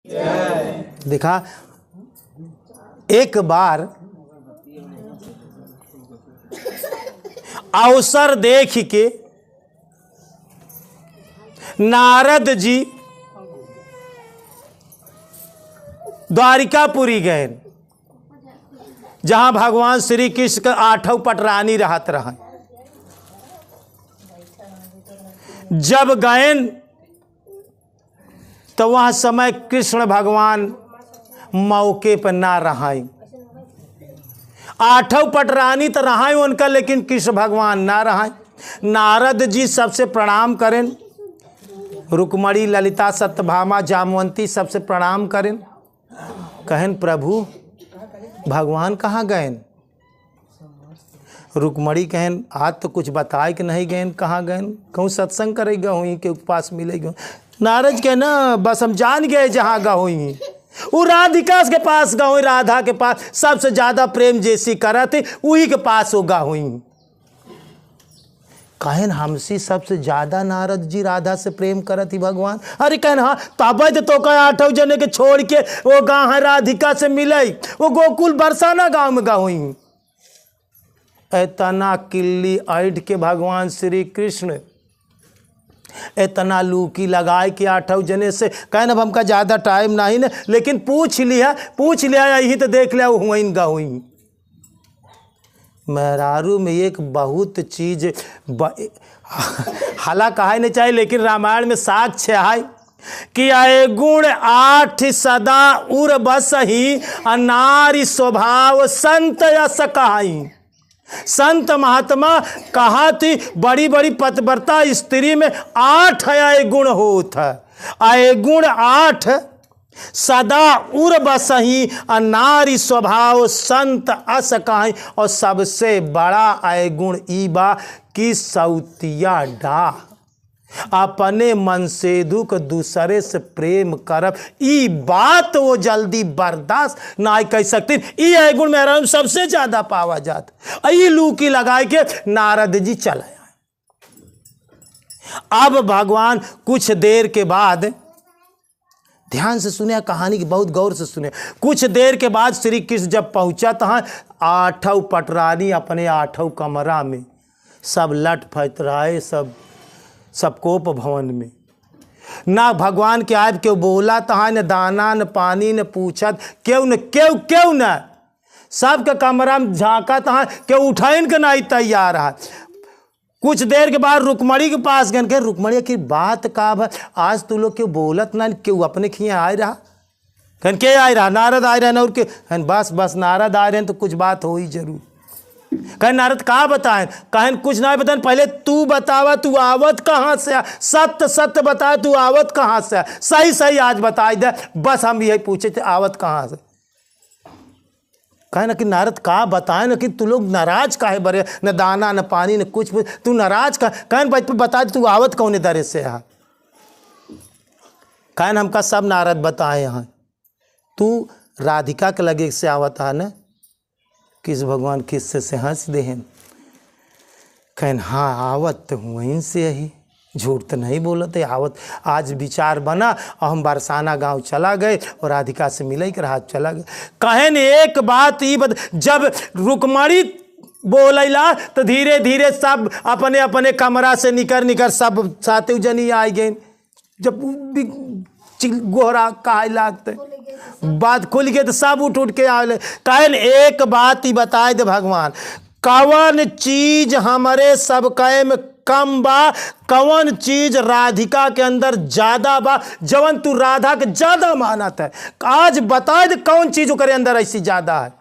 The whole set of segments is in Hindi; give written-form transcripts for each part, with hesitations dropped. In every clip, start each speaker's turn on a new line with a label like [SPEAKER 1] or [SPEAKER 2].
[SPEAKER 1] देखा, एक बार अवसर देख के नारद जी द्वारिकापुरी गए, जहां भगवान श्री कृष्ण का 8 पटरानी रहत रहा। जब गए तो वह समय कृष्ण भगवान मौके पर ना रहाई। 8 पटरानी तो रहाई उनका, लेकिन कृष्ण भगवान ना रहाई। नारद जी सबसे प्रणाम करें, रुक्मणी, ललिता, सत्यभामा, जामवंती सबसे प्रणाम करें। कहें प्रभु भगवान कहाँ गए? रुक्मणी कहें आज तो कुछ बताए कि नहीं गए, कहाँ गए? कहूँ सत्संग करेगा हुई के पास मिलेगा। नारद के ना बस हम जान गए जहाँ गहुई, वो राधिका के पास गहुई, राधा के पास सबसे ज्यादा प्रेम जैसी करत थी वही के पास वो गहुई। कहन हमसे सबसे ज्यादा नारद जी राधा से प्रेम करत ही भगवान। अरे कहन हाँ तब तो कह 8 जने के छोड़ के वो गाँव है राधिका से मिले, वो गोकुल बरसाना गांव में गहुई। इतना किल्ली ऐठ के भगवान श्री कृष्ण इतना लूकी लगाए कि 8 जने से कहन अब हमका ज़्यादा टाइम नहीं न, लेकिन पूछ लिया यही तो देख लिया वो हुई गहुई। मेहरारू में एक बहुत चीज हाला कहा नहीं चाहिए, लेकिन रामायण में साक्ष्य है कि आए गुण 8 सदा उर बसही, नारी स्वभाव संत यस कहाई। संत महात्मा कहा थी बड़ी बड़ी पतिव्रता स्त्री में 8 आए गुण होता है। आए गुण 8 सदा उर बसही, नारी स्वभाव संत अस कहाई। और सबसे बड़ा आए गुण ई बा कि सौतिया डा, अपने मन से दुख दूसरे से प्रेम करब। ई बात वो जल्दी बर्दाश्त ना कर सकती। ये गुण मेरा सबसे ज्यादा पावा जाता। ई लूकी लगाए के नारद जी चले आए। अब भगवान कुछ देर के बाद, ध्यान से सुने कहानी की, बहुत गौर से सुने। कुछ देर के बाद श्री कृष्ण जब पहुंचा तो 8 पटरानी अपने 8 कमरा में सब लट फट रहे, सब कोप भवन में। ना भगवान के आब क्यों बोला तहाँ, न दाना न पानी न पूछत, क्यों न सबके कमरा में झाँका तहाँ, क्यों उठाइन के नहीं तैयार है। कुछ देर के बाद रुक्मणी के पास गए, कह रुक्मणी की बात का है, आज तू लोग क्यों बोलत ना, क्यों अपने खिए आए रहा? कहन के आए रहा? नारद आए रहे ना, और के बस नारद आए रहे हैं तो कुछ बात हो ही जरूर। कहें नारद का बताएं? कहें कुछ नहीं बताएं, पहले तू बतावा तू आवत कहाँ से? सत्य बता तू आवत कहाँ से? सही आज बता दे, बस हम यही पूछे थे आवत कहाँ से। कहे ना कि नारद का बताएं ना कि तू लोग नाराज काहे बरे, न दाना न पानी न कुछ, तू नाराज का? कहन बता तू आवत कौन दरे से यहाँ? कहन हमका सब नारद बताए यहाँ, तू राधिका के लगे से आवत है न? किस भगवान किससे से हंस दे हैं? कहन हाँ आवत तो वहीं से यही, झूठ तो नहीं बोलते आवत। आज विचार बना और हम बरसाना गांव चला गए और राधिका से मिले के रात चला गए। कहन एक बात ही जब रुक्मणी बोलैला तो धीरे धीरे सब अपने अपने कमरा से निकर सब सातु जनी आ गए। जब गोहरा कहे लागते बात खुल गए तो सब उठ के आए। कहन एक बात ही बताए दे भगवान, कौन चीज हमारे सब कहे में कम बा, कौन चीज राधिका के अंदर ज्यादा बा, जवन तू राधा के ज्यादा मानत है, आज बता दे कौन चीज ओकरे अंदर ऐसी ज्यादा है।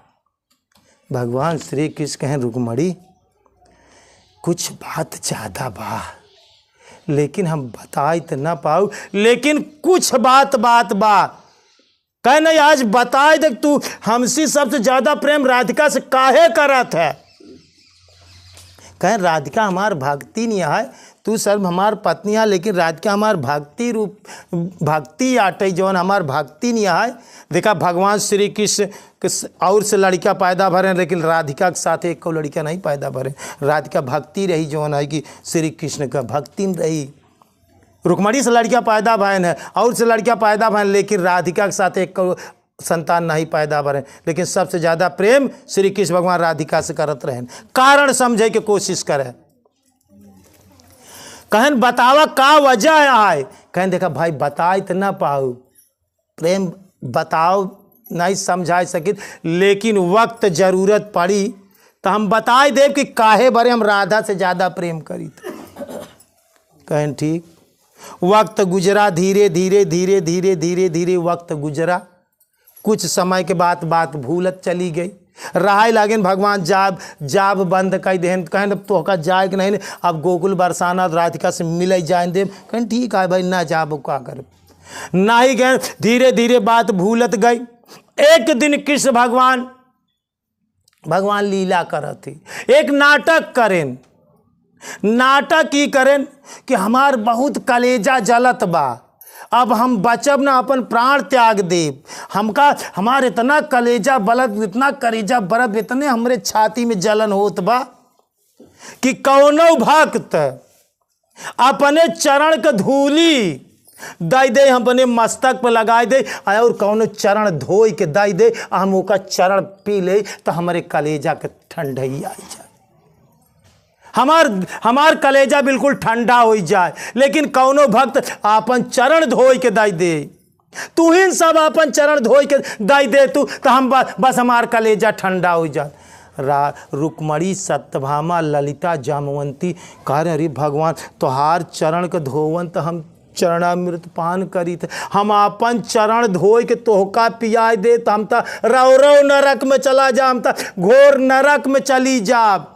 [SPEAKER 1] भगवान श्री कृष्ण कहें रुक्मणी कुछ बात ज्यादा बा, लेकिन हम बताए तो ना पाऊ, लेकिन कुछ बात बा। कह नहीं आज बताए दे तू हमसे सबसे ज्यादा प्रेम राधिका से काहे करत है? कहें राधिका हमार भक्ति नहीं है, तू सब हमार पत्नी है, लेकिन राधिका हमार भक्ति रूप भक्ति आटे जौन हमार भक्ति नहीं है। देखा भगवान श्री कृष्ण और से लड़का पैदा भरे, लेकिन राधिका के साथ एक को लड़का नहीं पैदा भरे। राधिका भक्ति रही जौन है कि श्री कृष्ण का भक्ति में रही, रुक्मणी से लड़कियां पैदा भयन है और से लड़कियां पैदा भयन, लेकिन राधिका के साथ एक संतान नहीं पैदा भरे। लेकिन सबसे ज़्यादा प्रेम श्री कृष्ण भगवान राधिका से करत रहे। कारण समझे के कोशिश करे। कहन बतावा का वजह है। कहन देखा भाई बताए तो ना पाऊ, प्रेम बताओ नहीं समझा सकित, लेकिन वक्त जरूरत पड़ी तो हम बताए देव कि काहे बारे हम राधा से ज़्यादा प्रेम करी। कहन ठीक। वक्त गुजरा धीरे धीरे धीरे धीरे धीरे धीरे वक्त गुजरा। कुछ समय के बाद बात भूलत चली गई। रहाय लागेन भगवान जाब बंद कर देहन। कहन अब तो का जाए कि नहीं, अब गोकुल बरसाना राधिका से मिल जाए देव। कहन ठीक है भाई ना जाब का कर ना ही गए। धीरे धीरे बात भूलत गई। एक दिन कृष्ण भगवान लीला करत थी, एक नाटक करें। नाटक ही करें कि हमार बहुत कलेजा जलत बा, अब हम बचब ना अपन प्राण त्याग देव। हमका हमार इतना कलेजा बलत, इतना कलेजा बरत, इतने हमरे छाती में जलन होत बा कि कौनो भक्त अपने चरण के धूली दाई दे हम अपने मस्तक पर लगाए दे, और कौनो चरण धोई के दाई दे, हम ओका चरण पी ले तो हमारे कलेजा के ठंडई आई जाए, हमार कलेजा बिल्कुल ठंडा हो जाए। लेकिन कौनो भक्त अपन चरण धोई के दाई दे, तू ही सब अपन चरण धोई के दाई दे तू, तो हम बस हमार कलेजा ठंडा हो जाए। रुक्मणी सत्यभामा ललिता जामवंती कह रहे अरे भगवान तोहार चरण के धोवन तो हम चरणामृत पान करी थे, हम अपन चरण धोई के तोहका पियाई दे तो हम तो रौ नरक में चला जा, हम तो घोर नरक में चली जा।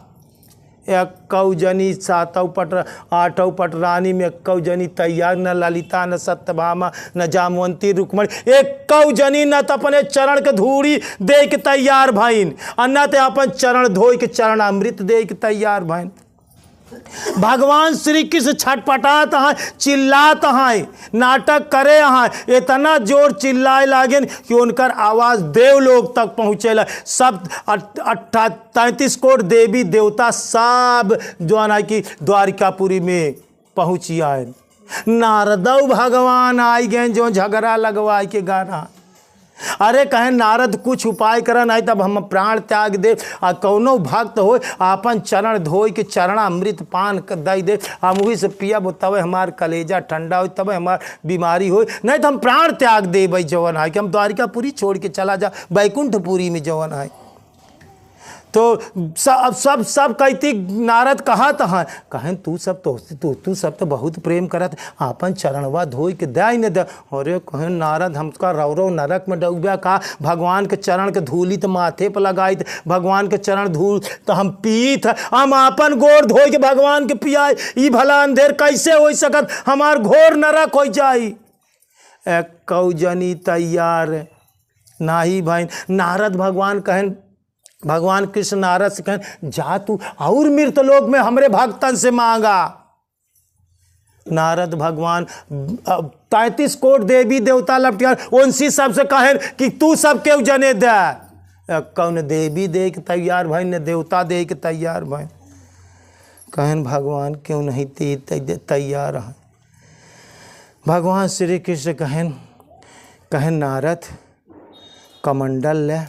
[SPEAKER 1] एक्कौ जनी सातौ पट आठौ पट रानी में एक्कौ जनी तैयार, न ललिता न सत्यभामा न जामवंती रुक्मणी, एक्कौ जनी न तो अपने चरण के धूड़ी दे के तैयार भईन, न तो अपन चरण धोई के चरणामृत दे के तैयार भईन। भगवान श्री कृष्ण छटपटात हैं, चिल्लात हैं, नाटक करे हैं, इतना जोर चिल्लाए लागेन कि उनकर आवाज़ देवलोक तक पहुँचेला। सब 33 करोड़ देवी देवता सब जो है कि द्वारिकापुरी में पहुँची आए। नारदौ भगवान आई गए जो झगड़ा लगवाए के गाना। अरे कहें नारद कुछ उपाय करा नहीं तब हम प्राण त्याग दे, आ कौनो भक्त हो अपन चरण धोई के चरणामृत पान कर दई दे, हम वही से पियब तब हमार कलेजा ठंडा हो, तब हमार बीमारी हो, नहीं तो हम प्राण त्याग दे भाई जवन है कि हम द्वारिकापुरी छोड़ के चला जा बैकुंठपुरी में जवन है। तो सब कहती नारद कहत हैं, कहें तू सब तो बहुत प्रेम करत, अपन चरणवा धोई के दे न दे। अरे कहें नारद हमका रौ नरक में डूबा का, भगवान के चरण के धूली तो माथे पर लगाई, भगवान के चरण धूल तो हम पीत, हम अपन गोर धोई के भगवान के पियाई, ई भला अंधेर कैसे हो सकत, हमार घोर नरक हो जाई। एक्कौ जनी तैयार नाही भाई। नारद भगवान कहें, भगवान कृष्ण नारद से कहें जा तू और मृतलोक में हमरे भक्तन से मांगा। नारद भगवान 33 करोड़ देवी देवता लपटियार उनसी सबसे कहें कि तू सब क्यों जने दे। कौन देवी दे के तैयार भाई न देवता दे के तैयार भाई। कहें भगवान क्यों नहीं तैयार है। भगवान श्री कृष्ण कहें नारद कमंडल ले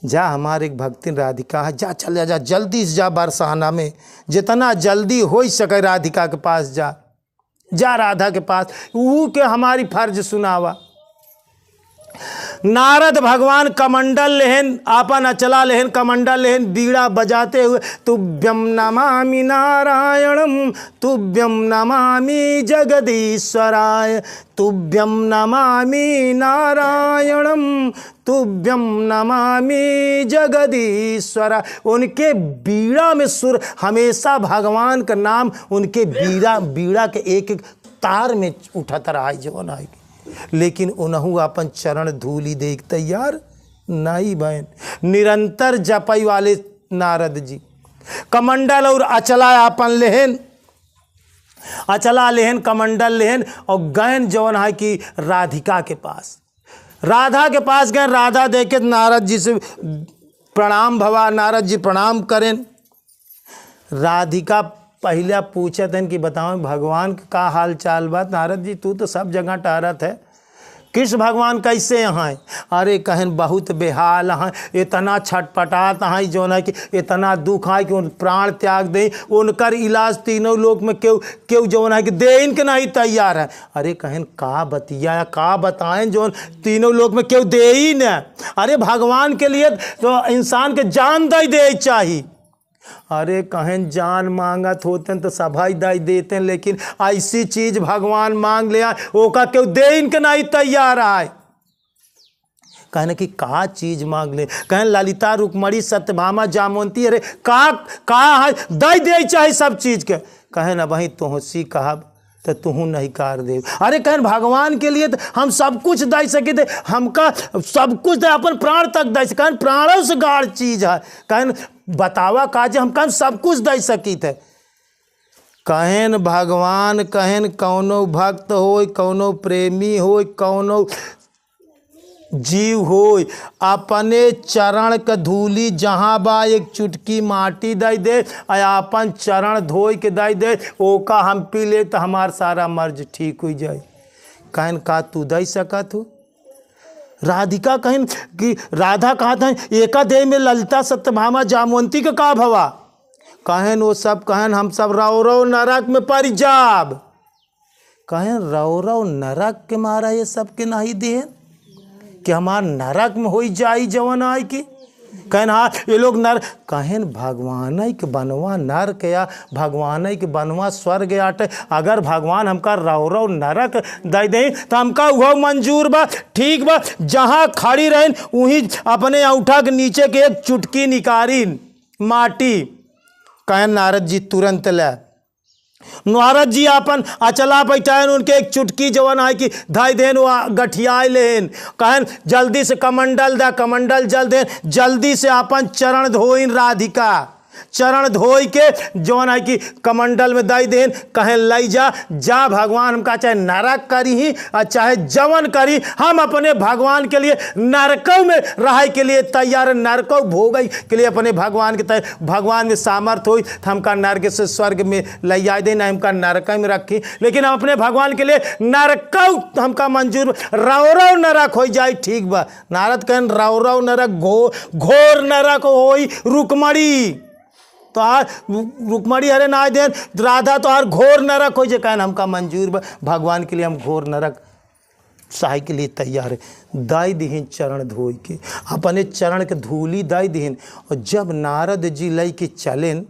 [SPEAKER 1] जा, हमारे एक भक्ति राधिका है, जा चल जा जल्दी से जा बरसाना में, जितना जल्दी हो सके राधिका के पास जा राधा के पास, वो के हमारी फर्ज सुनावा। नारद भगवान कमंडल लेहन आपन अचला लेहन कमंडल लेहन बीड़ा बजाते हुए तुभ्यम नमामि नारायणम तुभ्यम नमामि जगदीश्वराय तुभ्यम नमामि नारायणम तुभ्यम नमामि जगदीश्वरा। उनके बीड़ा में सुर हमेशा भगवान का नाम उनके बीड़ा के एक एक तार में उठत रहा जो ना, लेकिन उनहु अपन चरण धूली देख तैयार नहीं बहन। निरंतर जपई वाले नारद जी कमंडल और अचला अपन लेहन, अचला लेहन कमंडल लेहन और गयन जवन है कि राधिका के पास, राधा के पास गए। राधा देखे नारद जी से प्रणाम भवा, नारद जी प्रणाम करें। राधिका पहले पूछत हन कि बताओ भगवान का हाल चाल बा। नारद जी तू तो सब जगह टहरत है, कृष्ण भगवान कैसे हैं? अरे कहन बहुत बेहाल हैं, इतना छटपटात हैं जो ना कि इतना दुख है कि उन प्राण त्याग दें, उनकर इलाज तीनों लोक में क्यों जो ना कि दे इनके नहीं तैयार है। अरे कहन का बतिया का बताएं जो तीनों लोक में क्यों दे ही न? अरे भगवान के लिए तो इंसान के जान दे चाहिए। अरे कहन जान मांगत होते तो सभाई दाई देते, लेकिन ऐसी चीज भगवान मांग ले ओका क्यों दे इनके नहीं तैयार आए। कहने की का चीज मांग ले? कहन ललिता रुक्मणी सत्यभामा जामवंती, अरे का है दे चाहे सब चीज के। कहन वही तुहसी कहब तो तुहू नहीं कर दे। अरे कहन भगवान के लिए तो हम सब कुछ दे सके थे, हमका सब कुछ दे, अपन प्राण तक दे सके। कहन प्राणों से गाढ़ चीज है। कहन बतावा काज हम कहन सब कुछ दे सकी थे। कहन भगवान कहन कौनो भक्त हो, कौनो प्रेमी हो, कौनो जीव हो, अपने चरण के धूली जहाँ बा एक चुटकी माटी दे दे, अपन चरण धोई के दे ओका हम पी ले तो हमार सारा मर्ज ठीक हो जाए। कहन का तू दे सका तू? राधिका कहन कि राधा कहा था एका देह में ललिता सत्यभामा जामवंती का का भवा। कहन वो सब कहन हम सब रौ नरक में पड़ जाब। कहन रौ नरक के मारा ये सब के नहीं दे कि हमार नरक में हो जाई जवन आई की। कहन हाँ ये लोग नर। कहन भगवान के बनवा नरक या भगवान के बनवा स्वर्ग आटे। अगर भगवान हमका रौ नरक दे दें तो हमका वह मंजूर बा, ठीक बा। जहाँ खड़ी रहें वहीं अपने औंठा के नीचे के एक चुटकी निकाली माटी। कहन नारद जी तुरंत ले। नारद जी अपन अचला बैठाएन, उनके एक चुटकी जवन है कि धाई देन वो गठिया लेन। कहन जल्दी से कमंडल दा, कमंडल जल देन, जल्दी से अपन चरण धोइन राधिका। चरण धोई के जवन है कि कमंडल में दई देन। कहन लई जा भगवान हमका चाहे नरक करी ही और चाहे जवन करी, हम अपने भगवान के लिए नरकों में रहे के लिए तैयार, नरकों भोगई के लिए अपने भगवान के तैयार। भगवान में सामर्थ हुई तो हमका नरक से स्वर्ग में लई आए देना, हमका नरक में रखी, लेकिन हम अपने भगवान के लिए नरकों हमका मंजूर, रौ नरक हो जाए, ठीक बा। नारद कहन रौ नरक घोर नरक होई रुक्मणी तो रुक्मणी हरे ना दे राधा तो हर घोर नरक हो जाए। कहन हमका मंजूर बा, भगवान के लिए हम घोर नरक सहाय के लिए तैयार है। दाई दिहिन चरण धोई के, अपने चरण के धूली दाई दिहिन। और जब नारद जी लई के चलेन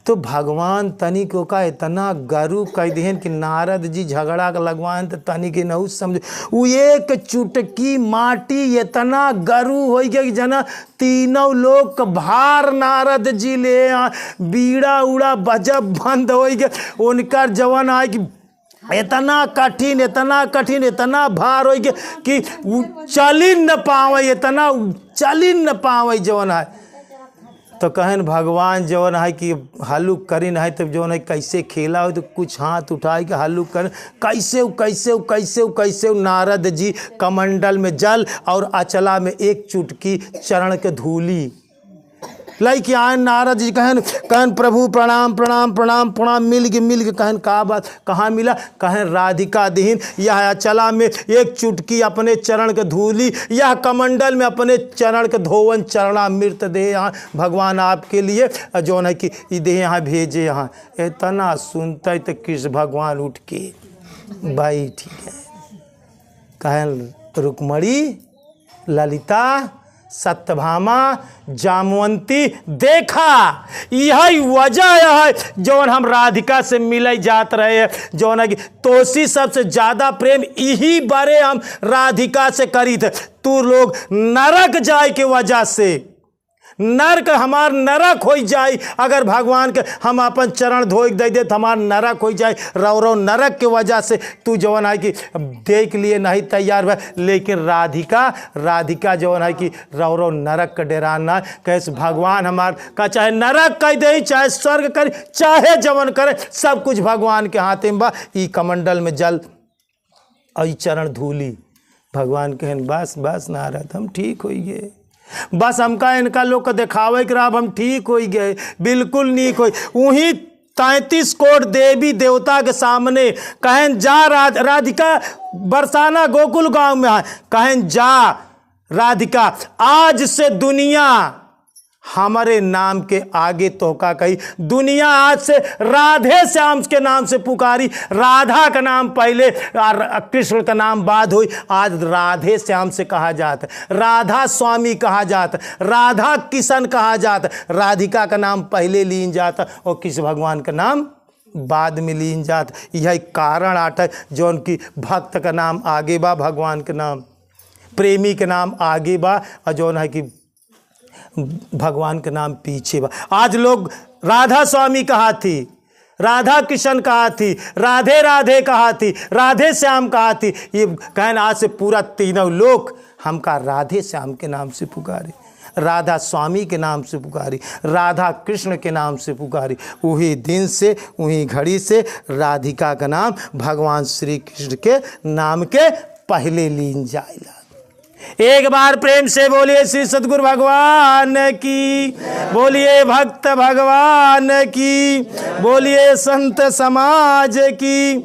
[SPEAKER 1] तो भगवान तनी को का इतना गरु कह दिहन कि नारद जी झगड़ा के लगवाएं तो तनी के नहीं समझ। वो एक चुटकी माटी इतना गरु हो गया कि जना तीनों लोग भार नारद जी ले बीड़ा उड़ा बजब बंद हो गया। उनका जवान आए कि इतना कठिन इतना भार हो गया कि चल ही न पावे, इतना चल ही न पावे जवान है। तो कहन भगवान जवन है कि हल्लुक करी है, तब जवन है कैसे खेला हो तो कुछ हाथ उठाए के हल्लुक कर कैसे नारद जी कमंडल में जल और अचला में एक चुटकी चरण के धूली लाई के आए। नारद जी कहन प्रभु प्रणाम प्रणाम प्रणाम प्रणाम। मिल के कहन का बात कहाँ मिला? कहन राधिका दीन यह अचला में एक चुटकी अपने चरण के धूली, यह कमंडल में अपने चरण के धोवन चरणा मृत दे यहाँ भगवान आपके लिए जो है कि दे यहाँ भेजे। यहाँ इतना सुनते तो कृष्ण भगवान उठ के भाई ठीक है। कहन रुक्मणी ललिता सत्यभामा जामवंती देखा, यही वजह है जौन हम राधिका से मिले जात रहे, जौन है कि तोसी सबसे ज़्यादा प्रेम यही बारे हम राधिका से करी थे। तू लोग नरक जाए के वजह से, नरक हमार नरक हो जाए। अगर भगवान के हम अपन चरण धोई दे दे तो हमार नरक हो जाए। रौ नरक के वजह से तू जवन है कि देख लिए नहीं तैयार है। लेकिन राधिका जवन है कि रौ नरक का डेरा ना कैसे भगवान हमार का चाहे नरक कह दे चाहे स्वर्ग करे चाहे जवन करे, सब कुछ भगवान के हाथ में बा। ई कमंडल में जल और चरण धूली। भगवान कहन बस नारद हम ठीक हो गए, बस हमका इनका लोग को दिखावे कि अब हम ठीक हो गए, बिल्कुल नहीं कोई। वहीं 33 करोड़ देवी देवता के सामने कहें जा राधिका बरसाना गोकुल गांव में है, कहें जा राधिका आज से दुनिया हमारे नाम के आगे तोका कही, दुनिया आज से राधे श्याम के नाम से पुकारी। राधा का नाम पहले और कृष्ण का नाम बाद हुई, आज राधे श्याम से कहा जाता, राधा स्वामी कहा जाता, राधा किशन कहा जाता। राधिका का नाम पहले लीन जाता और कृष्ण भगवान का नाम बाद में लीन जाता। यह कारण आटा जो उनकी भक्त का नाम आगे बा, भगवान का नाम, प्रेमी के नाम आगे बा और जो है कि भगवान के नाम पीछे बा। आज लोग राधा स्वामी कहा थी, राधा किशन कहा थी, राधे राधे कहा थी, राधे श्याम कहा थी। ये कहना आज से पूरा तीनों लोग हमका राधे श्याम के नाम से पुकारे, राधा स्वामी के नाम से पुकारी, राधा कृष्ण के नाम से पुकारी। वही दिन से वही घड़ी से राधिका का नाम भगवान श्री कृष्ण के नाम के पहले लीन जाएगा। एक बार प्रेम से बोलिए श्री सद्गुरु भगवान की, बोलिए भक्त भगवान की, बोलिए संत समाज की।